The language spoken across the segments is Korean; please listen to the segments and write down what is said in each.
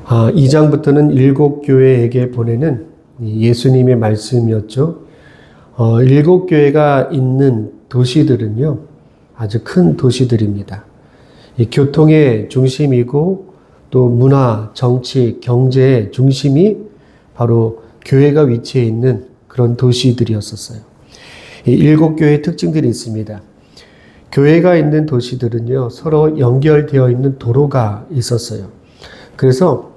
2장부터는 7교회에게 보내는 예수님의 말씀이었죠. 7교회가 있는 도시들은요, 아주 큰 도시들입니다. 이 교통의 중심이고 또 문화, 정치, 경제의 중심이 바로 교회가 위치해 있는 그런 도시들이었었어요. 이 7교회의 특징들이 있습니다. 교회가 있는 도시들은요, 서로 연결되어 있는 도로가 있었어요. 그래서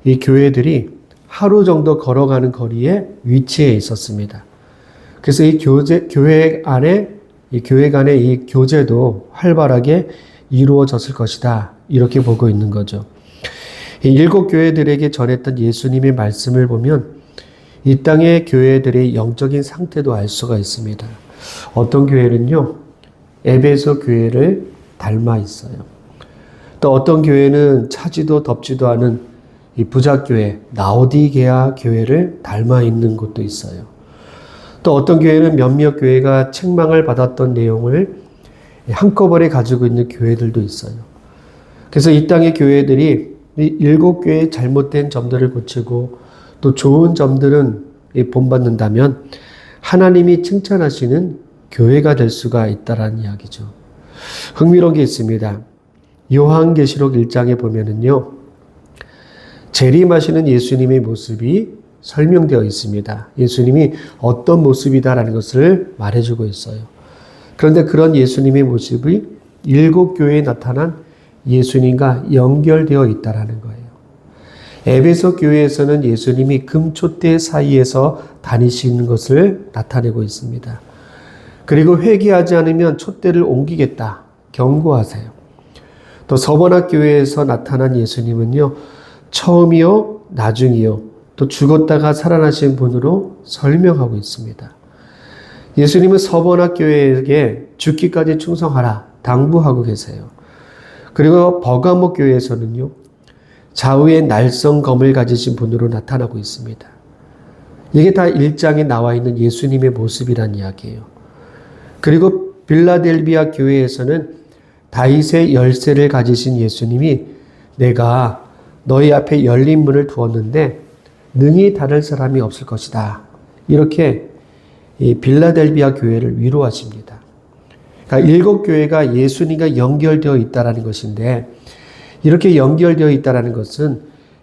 이 교회들이 하루 정도 걸어가는 거리에 위치해 있었습니다. 그래서 이 교회 간의 이 교제도 활발하게 이루어졌을 것이다. 이렇게 보고 있는 거죠. 이 7교회들에게 전했던 예수님의 말씀을 보면 이 땅의 교회들의 영적인 상태도 알 수가 있습니다. 어떤 교회는요, 에베소 교회를 닮아 있어요. 또 어떤 교회는 차지도 덥지도 않은 이 부작교회, 라오디게아 교회를 닮아 있는 곳도 있어요. 또 어떤 교회는 몇몇 교회가 책망을 받았던 내용을 한꺼번에 가지고 있는 교회들도 있어요. 그래서 이 땅의 교회들이 이 7교회의 잘못된 점들을 고치고 또 좋은 점들은 본받는다면 하나님이 칭찬하시는 교회가 될 수가 있다라는 이야기죠. 흥미로운 게 있습니다. 요한계시록 1장에 보면은요, 재림하시는 예수님의 모습이 설명되어 있습니다. 예수님이 어떤 모습이다라는 것을 말해주고 있어요. 그런데 그런 예수님의 모습이 7교회에 나타난 예수님과 연결되어 있다라는 거예요. 에베소 교회에서는 예수님이 금촛대 사이에서 다니시는 것을 나타내고 있습니다. 그리고 회개하지 않으면 촛대를 옮기겠다 경고하세요. 또 서번학 교회에서 나타난 예수님은요, 처음이요 나중이요 또 죽었다가 살아나신 분으로 설명하고 있습니다. 예수님은 서번학 교회에게 죽기까지 충성하라 당부하고 계세요. 그리고 버가모 교회에서는요, 좌우에 날성검을 가지신 분으로 나타나고 있습니다. 이게 다 1장에 나와 있는 예수님의 모습이란 이야기예요. 그리고 빌라델비아 교회에서는 다윗의 열쇠를 가지신 예수님이 내가 너희 앞에 열린 문을 두었는데 능히 닫을 사람이 없을 것이다. 이렇게 이 빌라델비아 교회를 위로하십니다. 그러니까 7교회가 예수님과 연결되어 있다는 것인데, 이렇게 연결되어 있다는 것은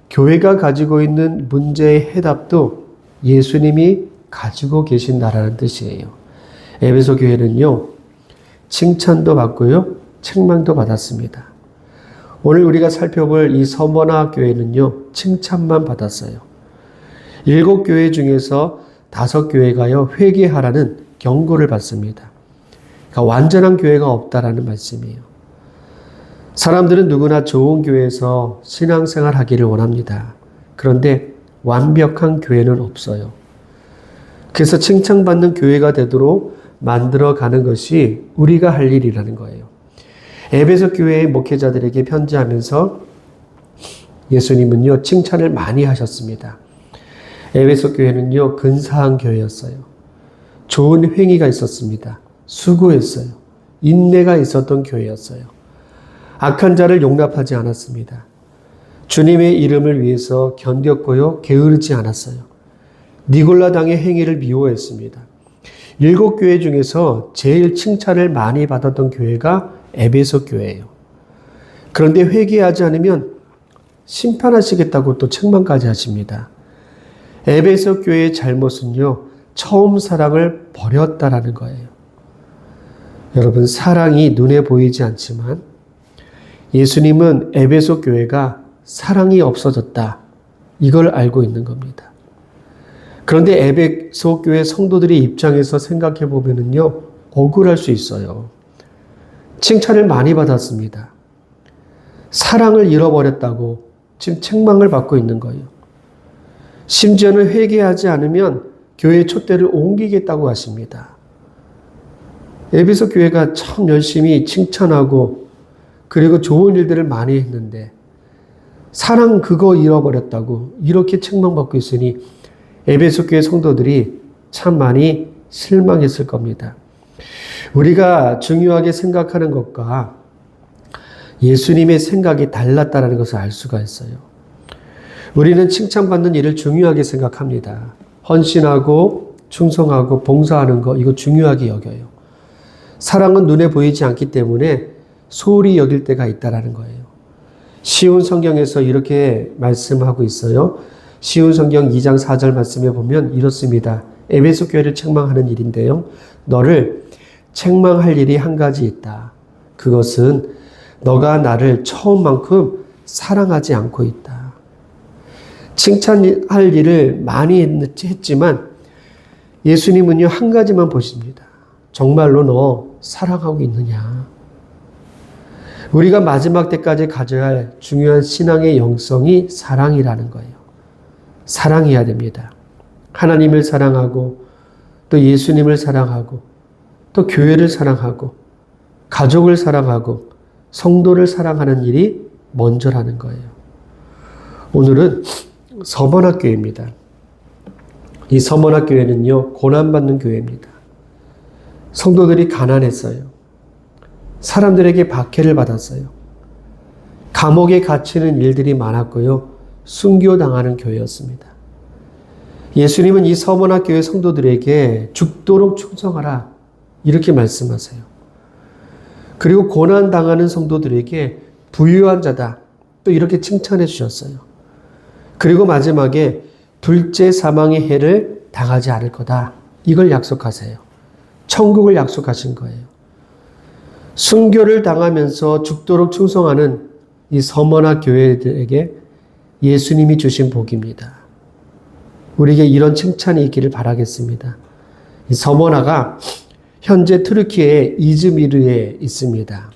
교회가 가지고 있는 문제의 해답도 예수님이 가지고 계신다라는 뜻이에요. 에베소 교회는요, 칭찬도 받고요, 책망도 받았습니다. 오늘 우리가 살펴볼 이 서머나 교회는요, 칭찬만 받았어요. 7교회 중에서 5교회가요, 회개하라는 경고를 받습니다. 그러니까 완전한 교회가 없다라는 말씀이에요. 사람들은 누구나 좋은 교회에서 신앙생활 하기를 원합니다. 그런데 완벽한 교회는 없어요. 그래서 칭찬받는 교회가 되도록 만들어가는 것이 우리가 할 일이라는 거예요. 에베소 교회의 목회자들에게 편지하면서 예수님은요, 칭찬을 많이 하셨습니다. 에베소 교회는요, 근사한 교회였어요. 좋은 행위가 있었습니다. 수고했어요. 인내가 있었던 교회였어요. 악한 자를 용납하지 않았습니다. 주님의 이름을 위해서 견뎠고요, 게으르지 않았어요. 니골라당의 행위를 미워했습니다. 7교회 중에서 제일 칭찬을 많이 받았던 교회가 에베소 교회예요. 그런데 회개하지 않으면 심판하시겠다고 또 책망까지 하십니다. 에베소 교회의 잘못은요, 처음 사랑을 버렸다라는 거예요. 여러분, 사랑이 눈에 보이지 않지만 예수님은 에베소 교회가 사랑이 없어졌다, 이걸 알고 있는 겁니다. 그런데 에베소 교회 성도들의 입장에서 생각해 보면은요, 억울할 수 있어요. 칭찬을 많이 받았습니다. 사랑을 잃어버렸다고 지금 책망을 받고 있는 거예요. 심지어는 회개하지 않으면 교회 촛대를 옮기겠다고 하십니다. 에베소 교회가 참 열심히 칭찬하고 그리고 좋은 일들을 많이 했는데 사랑 그거 잃어버렸다고 이렇게 책망받고 있으니 에베소 교회 성도들이 참 많이 실망했을 겁니다. 우리가 중요하게 생각하는 것과 예수님의 생각이 달랐다는 것을 알 수가 있어요. 우리는 칭찬받는 일을 중요하게 생각합니다. 헌신하고 충성하고 봉사하는 거 이거 중요하게 여겨요. 사랑은 눈에 보이지 않기 때문에 소홀히 여길 때가 있다라는 거예요. 시온 성경에서 이렇게 말씀하고 있어요. 시온 성경 2장 4절 말씀에 보면 이렇습니다. 에베소 교회를 책망하는 일인데요. 너를 책망할 일이 한 가지 있다. 그것은 너가 나를 처음만큼 사랑하지 않고 있다. 칭찬할 일을 많이 했지만 예수님은요 한 가지만 보십니다. 정말로 너 사랑하고 있느냐. 우리가 마지막 때까지 가져야 할 중요한 신앙의 영성이 사랑이라는 거예요. 사랑해야 됩니다. 하나님을 사랑하고 또 예수님을 사랑하고 또 교회를 사랑하고 가족을 사랑하고 성도를 사랑하는 일이 먼저라는 거예요. 오늘은 서번학교입니다. 이 서번학교회는요 고난받는 교회입니다. 성도들이 가난했어요. 사람들에게 박해를 받았어요. 감옥에 갇히는 일들이 많았고요. 순교당하는 교회였습니다. 예수님은 이 서번학교회 성도들에게 죽도록 충성하라 이렇게 말씀하세요. 그리고 고난당하는 성도들에게 부유한 자다 또 이렇게 칭찬해 주셨어요. 그리고 마지막에 둘째 사망의 해를 당하지 않을 거다 이걸 약속하세요. 천국을 약속하신 거예요. 순교를 당하면서 죽도록 충성하는 이 서머나 교회들에게 예수님이 주신 복입니다. 우리에게 이런 칭찬이 있기를 바라겠습니다. 이 서머나가 현재 트르키의 이즈미르에 있습니다.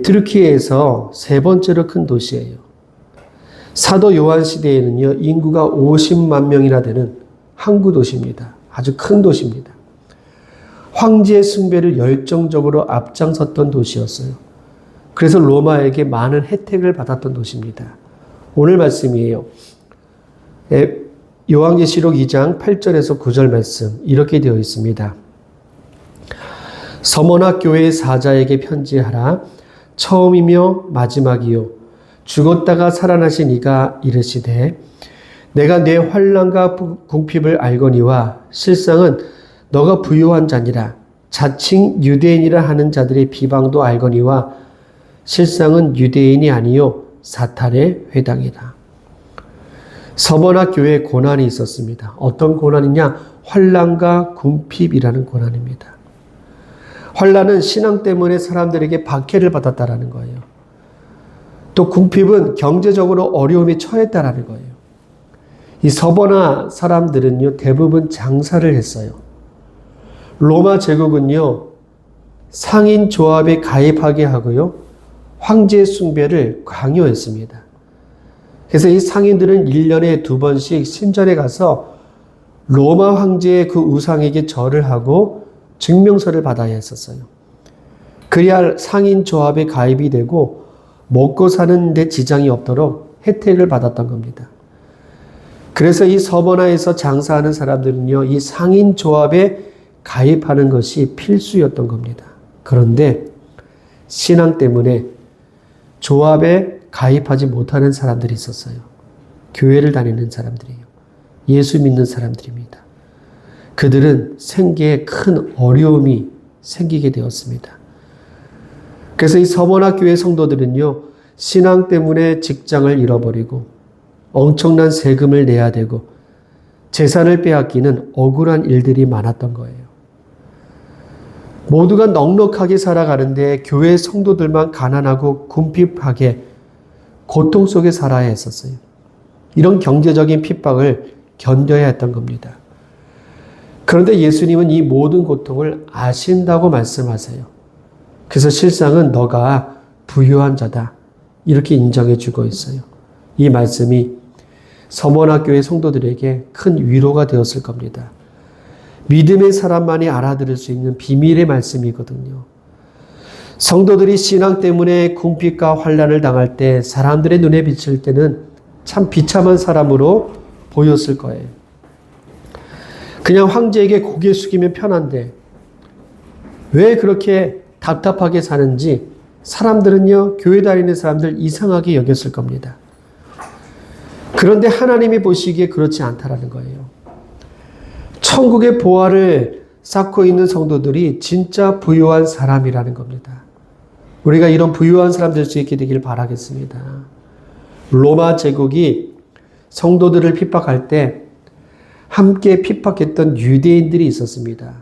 트르키에서 세 번째로 큰 도시예요. 사도 요한 시대에는요 인구가 50만 명이나 되는 항구 도시입니다. 아주 큰 도시입니다. 황제의 숭배를 열정적으로 앞장섰던 도시였어요. 그래서 로마에게 많은 혜택을 받았던 도시입니다. 오늘 말씀이에요. 요한계시록 2장 8절에서 9절 말씀 이렇게 되어 있습니다. 서머나 교회의 사자에게 편지하라. 처음이며 마지막이요 죽었다가 살아나신 이가 이르시되 내가 내 환난과 궁핍을 알거니와 실상은 너가 부유한 자니라. 자칭 유대인이라 하는 자들의 비방도 알거니와 실상은 유대인이 아니요 사탄의 회당이라. 서머나 교회에 고난이 있었습니다. 어떤 고난이냐? 환난과 궁핍이라는 고난입니다. 환난은 신앙 때문에 사람들에게 박해를 받았다라는 거예요. 또 궁핍은 경제적으로 어려움에 처했다라는 거예요. 이 서머나 사람들은요 대부분 장사를 했어요. 로마 제국은요 상인 조합에 가입하게 하고요 황제 숭배를 강요했습니다. 그래서 이 상인들은 1년에 2번씩 신전에 가서 로마 황제의 그 우상에게 절을 하고 증명서를 받아야 했었어요. 그래야 상인 조합에 가입이 되고 먹고 사는 데 지장이 없도록 혜택을 받았던 겁니다. 그래서 이 서머나에서 장사하는 사람들은요 이 상인 조합에 가입하는 것이 필수였던 겁니다. 그런데 신앙 때문에 조합에 가입하지 못하는 사람들이 있었어요. 교회를 다니는 사람들이에요. 예수 믿는 사람들입니다. 그들은 생계에 큰 어려움이 생기게 되었습니다. 그래서 이 서머나 교회 성도들은요 신앙 때문에 직장을 잃어버리고 엄청난 세금을 내야 되고 재산을 빼앗기는 억울한 일들이 많았던 거예요. 모두가 넉넉하게 살아가는데 교회 성도들만 가난하고 궁핍하게 고통 속에 살아야 했었어요. 이런 경제적인 핍박을 견뎌야 했던 겁니다. 그런데 예수님은 이 모든 고통을 아신다고 말씀하세요. 그래서 실상은 너가 부유한 자다 이렇게 인정해 주고 있어요. 이 말씀이 서머나 교회 성도들에게 큰 위로가 되었을 겁니다. 믿음의 사람만이 알아들을 수 있는 비밀의 말씀이거든요. 성도들이 신앙 때문에 궁핍과 환난을 당할 때 사람들의 눈에 비칠 때는 참 비참한 사람으로 보였을 거예요. 그냥 황제에게 고개 숙이면 편한데 왜 그렇게 답답하게 사는지 사람들은요 교회 다니는 사람들 이상하게 여겼을 겁니다. 그런데 하나님이 보시기에 그렇지 않다라는 거예요. 천국의 보화를 쌓고 있는 성도들이 진짜 부유한 사람이라는 겁니다. 우리가 이런 부유한 사람 될 수 있게 되길 바라겠습니다. 로마 제국이 성도들을 핍박할 때 함께 핍박했던 유대인들이 있었습니다.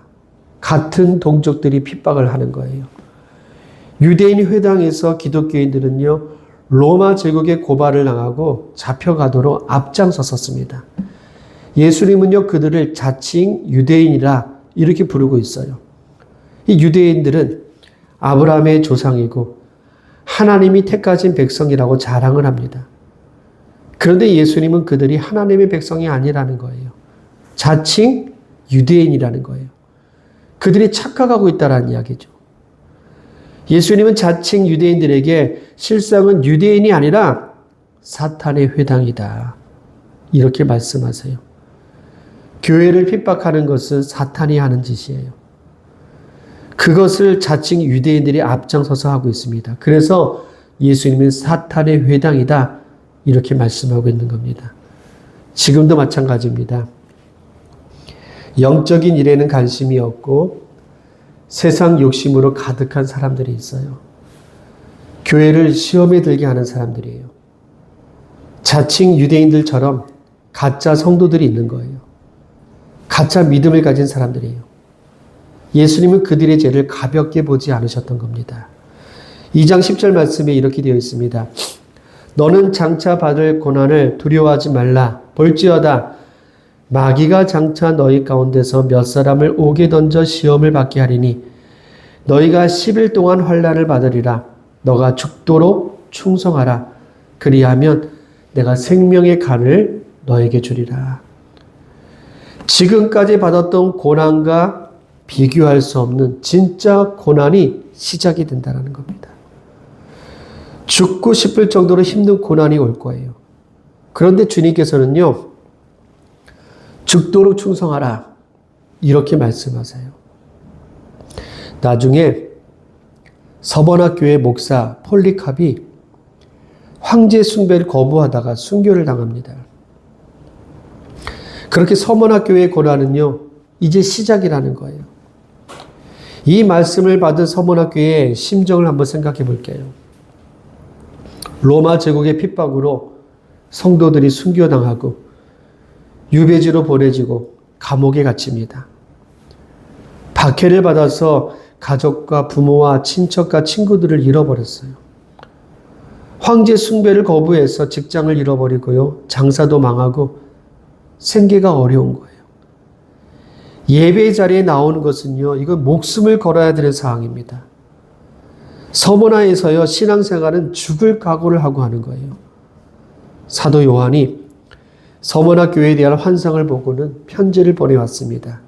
같은 동족들이 핍박을 하는 거예요. 유대인 회당에서 기독교인들은요, 로마 제국의 고발을 당하고 잡혀가도록 앞장섰었습니다. 예수님은요, 그들을 자칭 유대인이라 이렇게 부르고 있어요. 이 유대인들은 아브라함의 조상이고 하나님이 택하신 백성이라고 자랑을 합니다. 그런데 예수님은 그들이 하나님의 백성이 아니라는 거예요. 자칭 유대인이라는 거예요. 그들이 착각하고 있다는 이야기죠. 예수님은 자칭 유대인들에게 실상은 유대인이 아니라 사탄의 회당이다, 이렇게 말씀하세요. 교회를 핍박하는 것은 사탄이 하는 짓이에요. 그것을 자칭 유대인들이 앞장서서 하고 있습니다. 그래서 예수님은 사탄의 회당이다, 이렇게 말씀하고 있는 겁니다. 지금도 마찬가지입니다. 영적인 일에는 관심이 없고 세상 욕심으로 가득한 사람들이 있어요. 교회를 시험에 들게 하는 사람들이에요. 자칭 유대인들처럼 가짜 성도들이 있는 거예요. 가짜 믿음을 가진 사람들이에요. 예수님은 그들의 죄를 가볍게 보지 않으셨던 겁니다. 2장 10절 말씀에 이렇게 되어 있습니다. 너는 장차 받을 고난을 두려워하지 말라. 볼지어다 마귀가 장차 너희 가운데서 몇 사람을 옥에 던져 시험을 받게 하리니 너희가 10일 동안 환난을 받으리라. 너가 죽도록 충성하라. 그리하면 내가 생명의 간을 너에게 주리라. 지금까지 받았던 고난과 비교할 수 없는 진짜 고난이 시작이 된다는 겁니다. 죽고 싶을 정도로 힘든 고난이 올 거예요. 그런데 주님께서는요, 죽도록 충성하라, 이렇게 말씀하세요. 나중에 서버나 교회 목사 폴리캅이 황제 숭배를 거부하다가 순교를 당합니다. 그렇게 서머나 교회의 고난은요, 이제 시작이라는 거예요. 이 말씀을 받은 서머나 교회의 심정을 한번 생각해 볼게요. 로마 제국의 핍박으로 성도들이 순교당하고 유배지로 보내지고 감옥에 갇힙니다. 박해를 받아서 가족과 부모와 친척과 친구들을 잃어버렸어요. 황제 숭배를 거부해서 직장을 잃어버리고요, 장사도 망하고 생계가 어려운 거예요. 예배 자리에 나오는 것은요, 이건 목숨을 걸어야 되는 상황입니다. 서머나에서요, 신앙생활은 죽을 각오를 하고 하는 거예요. 사도 요한이 서머나 교회에 대한 환상을 보고는 편지를 보내왔습니다.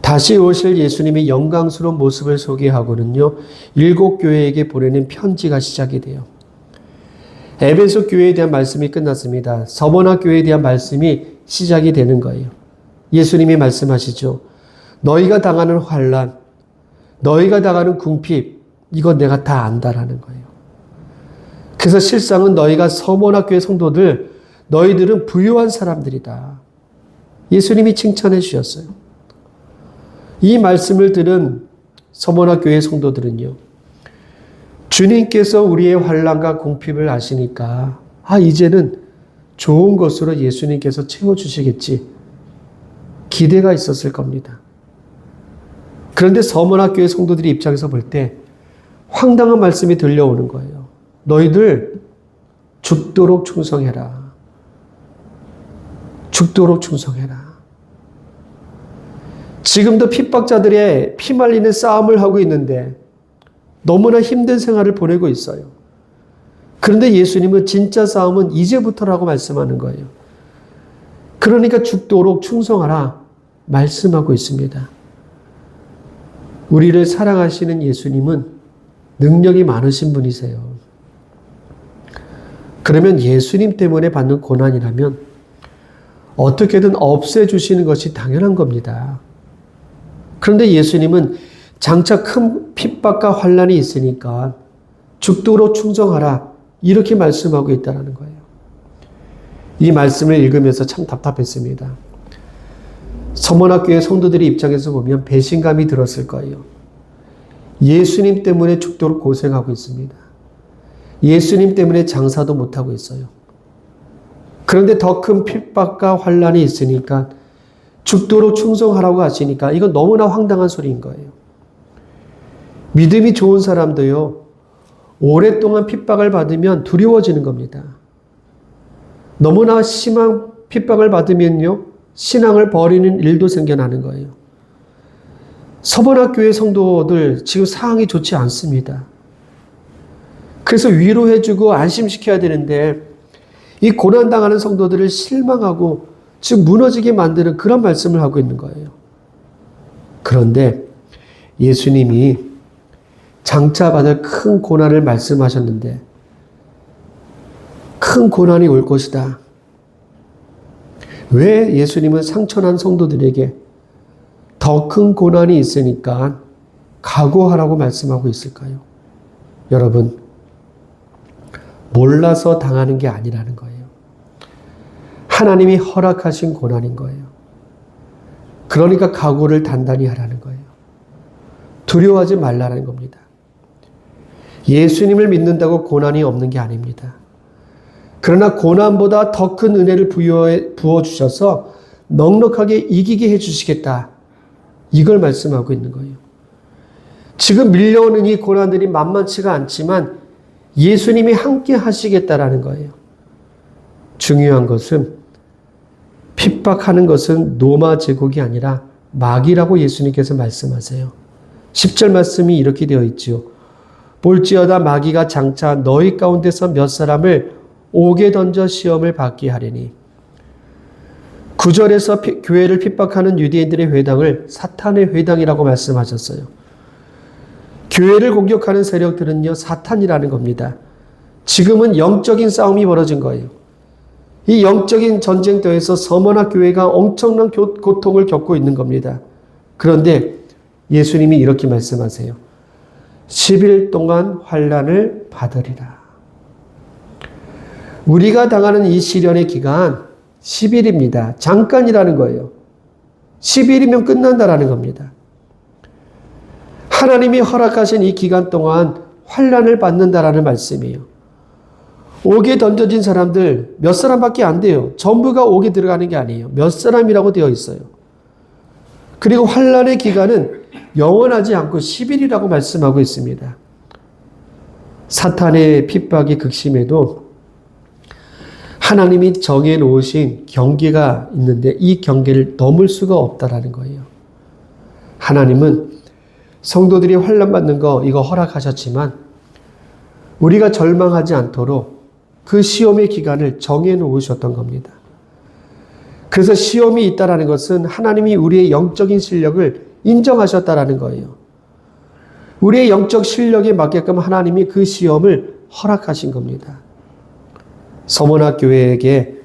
다시 오실 예수님의 영광스러운 모습을 소개하고는요, 7 교회에게 보내는 편지가 시작이 돼요. 에베소 교회에 대한 말씀이 끝났습니다. 서머나 교회에 대한 말씀이 시작이 되는 거예요. 예수님이 말씀하시죠. 너희가 당하는 환난, 너희가 당하는 궁핍, 이건 내가 다 안다라는 거예요. 그래서 실상은 너희가 서머나 교회 성도들, 너희들은 부유한 사람들이다, 예수님이 칭찬해 주셨어요. 이 말씀을 들은 서머나 교회 성도들은요, 주님께서 우리의 환난과 궁핍을 아시니까 이제는 좋은 것으로 예수님께서 채워주시겠지, 기대가 있었을 겁니다. 그런데 서머나 교회 성도들의 입장에서 볼 때 황당한 말씀이 들려오는 거예요. 너희들 죽도록 충성해라. 죽도록 충성해라. 지금도 핍박자들의 피말리는 싸움을 하고 있는데 너무나 힘든 생활을 보내고 있어요. 그런데 예수님은 진짜 싸움은 이제부터라고 말씀하는 거예요. 그러니까 죽도록 충성하라 말씀하고 있습니다. 우리를 사랑하시는 예수님은 능력이 많으신 분이세요. 그러면 예수님 때문에 받는 고난이라면 어떻게든 없애주시는 것이 당연한 겁니다. 그런데 예수님은 장차 큰 핍박과 환난이 있으니까 죽도록 충성하라, 이렇게 말씀하고 있다는 거예요. 이 말씀을 읽으면서 참 답답했습니다. 서문학교의 성도들의 입장에서 보면 배신감이 들었을 거예요. 예수님 때문에 죽도록 고생하고 있습니다. 예수님 때문에 장사도 못하고 있어요. 그런데 더 큰 핍박과 환란이 있으니까 죽도록 충성하라고 하시니까 이건 너무나 황당한 소리인 거예요. 믿음이 좋은 사람도요, 오랫동안 핍박을 받으면 두려워지는 겁니다. 너무나 심한 핍박을 받으면요, 신앙을 버리는 일도 생겨나는 거예요. 서번학교의 성도들 지금 상황이 좋지 않습니다. 그래서 위로해주고 안심시켜야 되는데 이 고난당하는 성도들을 실망하고 지금 무너지게 만드는 그런 말씀을 하고 있는 거예요. 그런데 예수님이 장차 받을 큰 고난을 말씀하셨는데 큰 고난이 올 것이다. 왜 예수님은 상처난 성도들에게 더 큰 고난이 있으니까 각오하라고 말씀하고 있을까요? 여러분, 몰라서 당하는 게 아니라는 거예요. 하나님이 허락하신 고난인 거예요. 그러니까 각오를 단단히 하라는 거예요. 두려워하지 말라는 겁니다. 예수님을 믿는다고 고난이 없는 게 아닙니다. 그러나 고난보다 더 큰 은혜를 부어주셔서 넉넉하게 이기게 해주시겠다. 이걸 말씀하고 있는 거예요. 지금 밀려오는 이 고난들이 만만치가 않지만 예수님이 함께 하시겠다라는 거예요. 중요한 것은 핍박하는 것은 로마 제국이 아니라 마귀라고 예수님께서 말씀하세요. 10절 말씀이 이렇게 되어 있지요. 볼지어다 마귀가 장차 너희 가운데서 몇 사람을 옥에 던져 시험을 받게 하리니. 9절에서 교회를 핍박하는 유대인들의 회당을 사탄의 회당이라고 말씀하셨어요. 교회를 공격하는 세력들은요, 사탄이라는 겁니다. 지금은 영적인 싸움이 벌어진 거예요. 이 영적인 전쟁터에서 서머나 교회가 엄청난 고통을 겪고 있는 겁니다. 그런데 예수님이 이렇게 말씀하세요. 10일 동안 환난을 받으리라. 우리가 당하는 이 시련의 기간 10일입니다. 잠깐이라는 거예요. 10일이면 끝난다라는 겁니다. 하나님이 허락하신 이 기간 동안 환난을 받는다라는 말씀이에요. 옥에 던져진 사람들 몇 사람밖에 안 돼요. 전부가 옥에 들어가는 게 아니에요. 몇 사람이라고 되어 있어요. 그리고 환난의 기간은 영원하지 않고 10일이라고 말씀하고 있습니다. 사탄의 핍박이 극심해도 하나님이 정해놓으신 경계가 있는데 이 경계를 넘을 수가 없다라는 거예요. 하나님은 성도들이 환난 받는 거 이거 허락하셨지만 우리가 절망하지 않도록 그 시험의 기간을 정해놓으셨던 겁니다. 그래서 시험이 있다라는 것은 하나님이 우리의 영적인 실력을 인정하셨다라는 거예요. 우리의 영적 실력에 맞게끔 하나님이 그 시험을 허락하신 겁니다. 서머나 교회에게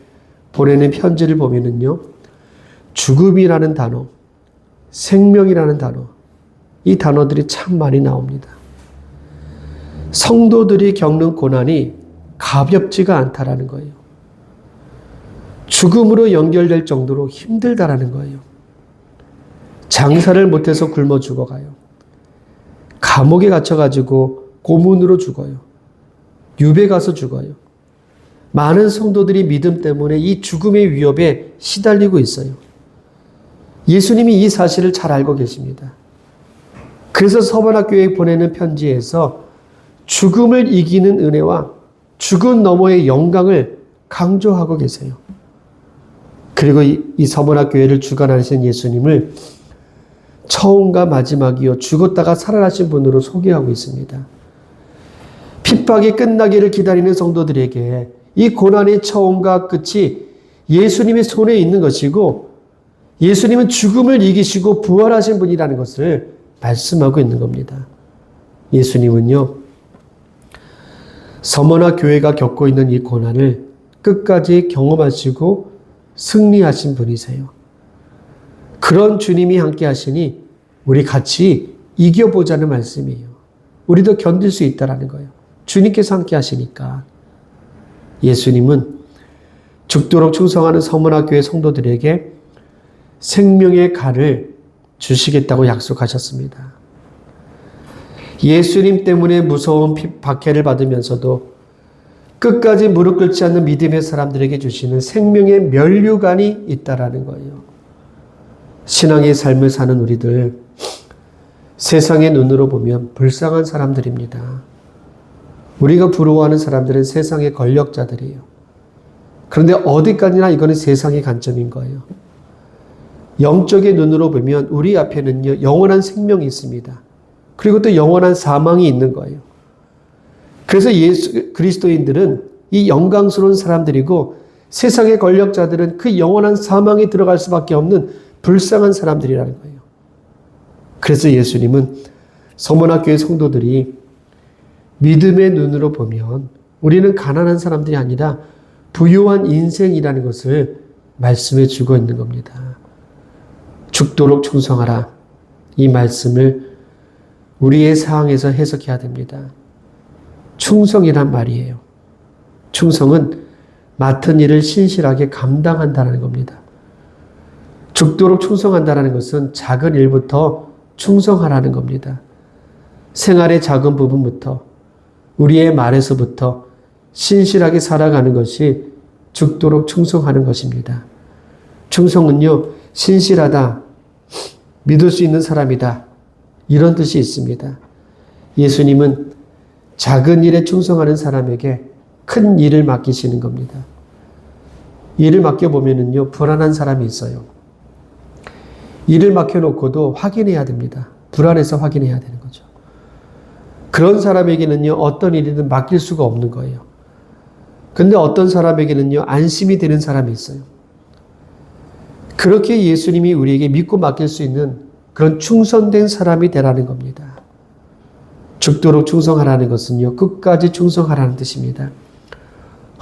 보내는 편지를 보면은요, 죽음이라는 단어, 생명이라는 단어, 이 단어들이 참 많이 나옵니다. 성도들이 겪는 고난이 가볍지가 않다라는 거예요. 죽음으로 연결될 정도로 힘들다라는 거예요. 장사를 못해서 굶어 죽어가요. 감옥에 갇혀가지고 고문으로 죽어요. 유배 가서 죽어요. 많은 성도들이 믿음 때문에 이 죽음의 위협에 시달리고 있어요. 예수님이 이 사실을 잘 알고 계십니다. 그래서 서머나 교회에 보내는 편지에서 죽음을 이기는 은혜와 죽음 너머의 영광을 강조하고 계세요. 그리고 이 서머나 교회를 주관하신 예수님을 처음과 마지막이요 죽었다가 살아나신 분으로 소개하고 있습니다. 핍박이 끝나기를 기다리는 성도들에게 이 고난의 처음과 끝이 예수님의 손에 있는 것이고 예수님은 죽음을 이기시고 부활하신 분이라는 것을 말씀하고 있는 겁니다. 예수님은요, 서머나 교회가 겪고 있는 이 고난을 끝까지 경험하시고 승리하신 분이세요. 그런 주님이 함께 하시니 우리 같이 이겨보자는 말씀이에요. 우리도 견딜 수 있다는 거예요. 주님께서 함께 하시니까. 예수님은 죽도록 충성하는 서문학교의 성도들에게 생명의 칼을 주시겠다고 약속하셨습니다. 예수님 때문에 무서운 박해를 받으면서도 끝까지 무릎 꿇지 않는 믿음의 사람들에게 주시는 생명의 면류관이 있다라는 거예요. 신앙의 삶을 사는 우리들, 세상의 눈으로 보면 불쌍한 사람들입니다. 우리가 부러워하는 사람들은 세상의 권력자들이에요. 그런데 어디까지나 이거는 세상의 관점인 거예요. 영적인 눈으로 보면 우리 앞에는요, 영원한 생명이 있습니다. 그리고 또 영원한 사망이 있는 거예요. 그래서 그리스도인들은 이 영광스러운 사람들이고 세상의 권력자들은 그 영원한 사망에 들어갈 수밖에 없는 불쌍한 사람들이라는 거예요. 그래서 예수님은 서문학교의 성도들이 믿음의 눈으로 보면 우리는 가난한 사람들이 아니라 부유한 인생이라는 것을 말씀해 주고 있는 겁니다. 죽도록 충성하라. 이 말씀을 우리의 상황에서 해석해야 됩니다. 충성이란 말이에요. 충성은 맡은 일을 신실하게 감당한다는 겁니다. 죽도록 충성한다는 것은 작은 일부터 충성하라는 겁니다. 생활의 작은 부분부터, 우리의 말에서부터 신실하게 살아가는 것이 죽도록 충성하는 것입니다. 충성은요, 신실하다, 믿을 수 있는 사람이다, 이런 뜻이 있습니다. 예수님은 작은 일에 충성하는 사람에게 큰 일을 맡기시는 겁니다. 일을 맡겨보면은요, 불안한 사람이 있어요. 일을 맡겨놓고도 확인해야 됩니다. 불안해서 확인해야 되는 거죠. 그런 사람에게는요, 어떤 일이든 맡길 수가 없는 거예요. 근데 어떤 사람에게는요, 안심이 되는 사람이 있어요. 그렇게 예수님이 우리에게 믿고 맡길 수 있는 그런 충성된 사람이 되라는 겁니다. 죽도록 충성하라는 것은요, 끝까지 충성하라는 뜻입니다.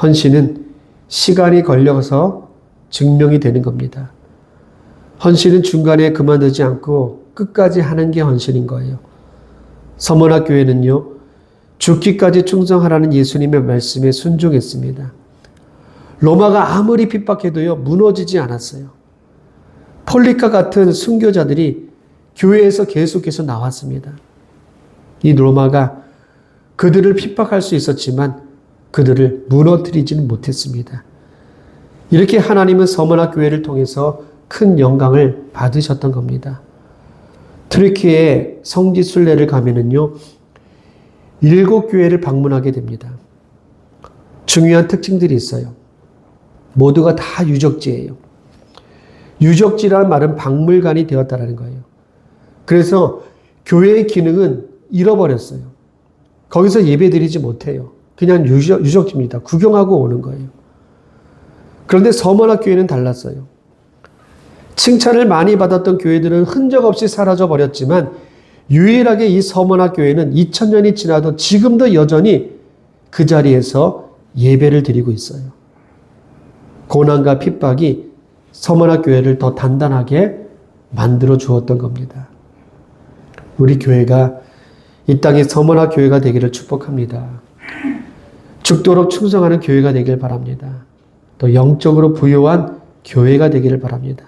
헌신은 시간이 걸려서 증명이 되는 겁니다. 헌신은 중간에 그만두지 않고 끝까지 하는 게 헌신인 거예요. 서문학교회는요, 죽기까지 충성하라는 예수님의 말씀에 순종했습니다. 로마가 아무리 핍박해도요, 무너지지 않았어요. 폴리카 같은 순교자들이 교회에서 계속해서 나왔습니다. 이 로마가 그들을 핍박할 수 있었지만 그들을 무너뜨리지는 못했습니다. 이렇게 하나님은 서문학교회를 통해서 큰 영광을 받으셨던 겁니다. 트르키의 성지 순례를 가면은요, 7교회를 방문하게 됩니다. 중요한 특징들이 있어요. 모두가 다 유적지예요. 유적지라는 말은 박물관이 되었다는 거예요. 그래서 교회의 기능은 잃어버렸어요. 거기서 예배드리지 못해요. 그냥 유적지입니다. 구경하고 오는 거예요. 그런데 서문학교회는 달랐어요. 칭찬을 많이 받았던 교회들은 흔적 없이 사라져 버렸지만 유일하게 이 서문학교회는 2000년이 지나도 지금도 여전히 그 자리에서 예배를 드리고 있어요. 고난과 핍박이 서문학교회를 더 단단하게 만들어 주었던 겁니다. 우리 교회가 이 땅에 서문학교회가 되기를 축복합니다. 죽도록 충성하는 교회가 되길 바랍니다. 또 영적으로 부유한 교회가 되기를 바랍니다.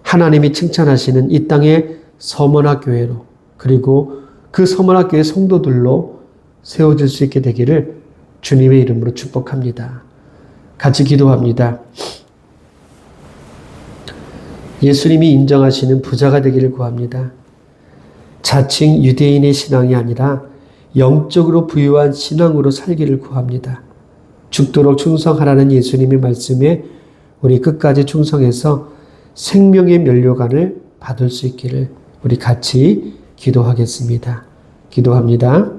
하나님이 칭찬하시는 이 땅의 서문학교회로, 그리고 그 서문학교회 성도들로 세워질 수 있게 되기를 주님의 이름으로 축복합니다. 같이 기도합니다. 예수님이 인정하시는 부자가 되기를 구합니다. 자칭 유대인의 신앙이 아니라 영적으로 부유한 신앙으로 살기를 구합니다. 죽도록 충성하라는 예수님의 말씀에 우리 끝까지 충성해서 생명의 면류관을 받을 수 있기를 우리 같이 기도하겠습니다. 기도합니다.